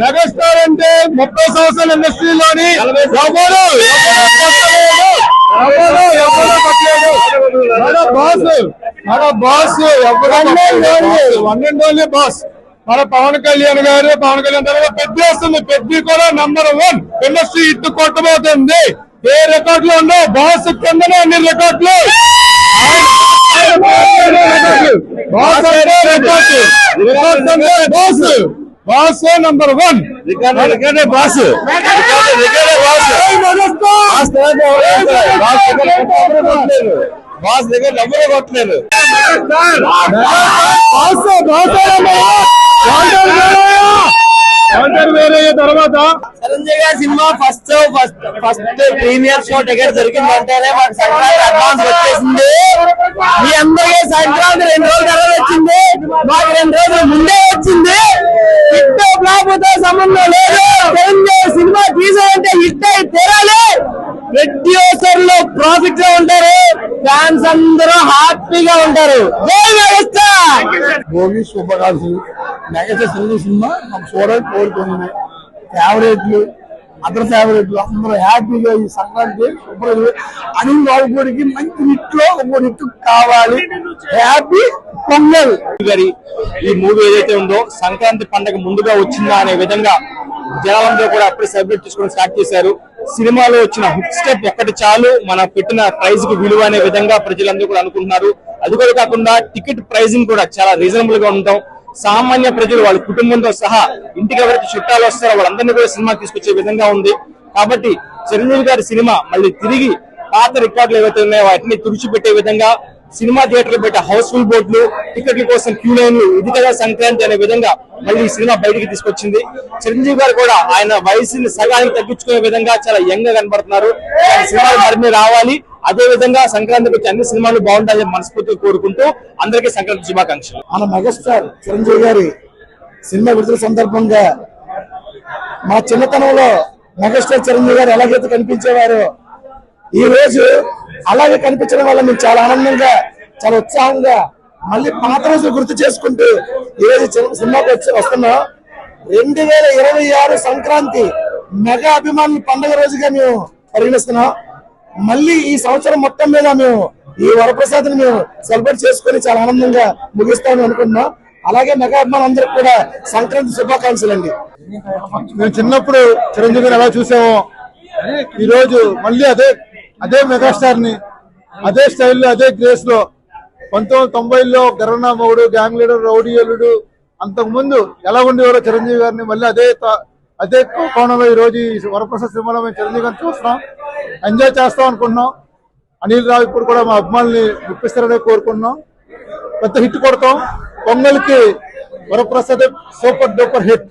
Megastar అంటే 30 సంవత్సరాల ఇండస్ట్రీలోని మన boss one and only boss మన పవన్ కళ్యాణ్ గారు. పవన్ కళ్యాణ్ తర్వాత పెద్ద వస్తుంది, పెద్ద కూడా #1 ఇండస్ట్రీ ఇట్టు కొట్టబోతుంది. ఏ రికార్డులు ఉండవు, బాస్ కిందనే అన్ని రికార్డులు. బాస్ బాస్ #1 బాస్ బాస్ దగ్గర డబ్బులు కొట్టలేదు. తర్వాత చిరంజీవి గారి సినిమా ఫస్ట్ ప్రీమియర్ షో టికెట్ దొరికిందంటేనే మాకు సంక్రాంతి అడ్వాన్స్ వచ్చేసింది. మీ అందరికీ సంక్రాంతి 2 రోజుల తర్వాత వచ్చింది, మాకు 2 రోజుల ముందే వచ్చింది. హిట్ ఫ్లాప్తో సంబంధం లేదు. చిరంజీవి సినిమా తీసారంటే హిట్ అయి తీరాలి. ప్రొడ్యూసర్లు ప్రాఫిట్ లో ఉంటారు, ఫ్యాన్స్ అందరూ హ్యాపీగా ఉంటారు. భోగి శుభాకాంక్షలు. మెగాస్టార్ చిరంజీవి సినిమా మాకు చూడడానికి కోరుకున్నాయి. ఫేవరెట్లు అదర్ ఫేవరెట్లు అందరూ హ్యాపీగా ఈ సంక్రాంతి అనిల్ రావుపూడికి మంచి హిట్లో ఒక హిట్ కావాలి. హ్యాపీ పొంగల్ గారి ఈ మూవీ ఏదైతే ఉందో సంక్రాంతి పండుగ ముందుగా వచ్చిందా అనే విధంగా జనాలందరూ కూడా అప్పుడే సెలబ్రేట్ చేసుకోవడం స్టార్ట్ చేశారు. సినిమాలో వచ్చిన హుక్ స్టెప్ ఒక్కటి చాలు మన పెట్టిన ప్రైజ్ కి విలువ అనే విధంగా ప్రజలందరూ కూడా అనుకుంటున్నారు. అది కూడా కాకుండా టికెట్ ప్రైజింగ్ కూడా చాలా రీజనబుల్ గా ఉంటాం. సామాన్య ప్రజలు వాళ్ళ కుటుంబంతో సహా ఇంటికి ఎవరైతే చుట్టాలు వస్తారో వాళ్ళందరినీ కూడా సినిమా తీసుకొచ్చే విధంగా ఉంది. కాబట్టి చిరంజీవి గారి సినిమా మళ్ళీ తిరిగి పాత రికార్డులు ఏవైతే ఉన్నాయో వాటిని తుడిచిపెట్టే విధంగా సినిమా థియేటర్లు పెట్టే హౌస్ఫుల్ బోర్డులు, టికెట్ల కోసం క్యూ లైన్లు, ఇది కదా సంక్రాంతి అనే విధంగా మళ్ళీ ఈ సినిమా బయటికి తీసుకొచ్చింది. చిరంజీవి గారు కూడా ఆయన వయసుని సగానికి తగ్గించుకునే విధంగా చాలా యంగ్ గా కనబడుతున్నారు. సినిమాలు మరిన్ని రావాలి, అదే విధంగా సంక్రాంతికి వచ్చే అన్ని సినిమాలు బాగుంటాయని మనస్ఫూర్తిగా కోరుకుంటూ అందరికీ సంక్రాంతి శుభాకాంక్షలు. మన మెగాస్టార్ చిరంజీవి గారి సినిమా విడుదల సందర్భంగా మా చిన్నతనంలో మెగాస్టార్ చిరంజీవి గారు ఎలాగైతే కనిపించేవారో ఈ రోజు అలాగే కనిపించడం వల్ల మేము చాలా ఆనందంగా, చాలా ఉత్సాహంగా మళ్ళీ పాత రోజులు గుర్తు చేసుకుంటూ ఈ రోజు సినిమాకి వస్తున్నాం. 2026 సంక్రాంతి మెగా అభిమానుల పండుగ రోజుగా మేము పరిగణిస్తున్నాం. మళ్ళీ ఈ సంవత్సరం మొత్తం మీద మేము ఈ వరప్రసాద్ మేము సెలబ్రేట్ చేసుకుని చాలా ఆనందంగా ముగిస్తామని అనుకుంటున్నాం. అలాగే మెగా అభిమానులందరికీ కూడా సంక్రాంతి శుభాకాంక్షలు అండి. మేము చిన్నప్పుడు చిరంజీవిని ఎలా చూసామో ఈ రోజు మళ్ళీ అదే మెగాస్టార్ ని అదే స్టైల్లో అదే గ్రేస్ లో 1990లో గర్రనా మొగుడు, గ్యాంగ్ లీడర్, రౌడీ అల్లుడు అంతకు ముందు ఎలా ఉండేవారో చిరంజీవి గారిని మళ్ళీ అదే కోణంలో ఈ రోజు వరప్రసాద్ సినిమాలో మేము చిరంజీవి గారిని చూస్తున్నాం, ఎంజాయ్ చేస్తాం అనుకుంటున్నాం. అనిల్ రావు ఇప్పుడు కూడా మా అభిమానుల్ని గుప్పిస్తారనే కోరుకుంటున్నాం. పెద్ద హిట్ కొడతాం. పొంగల్కి వరప్రసాద్ సూపర్ డూపర్ హిట్.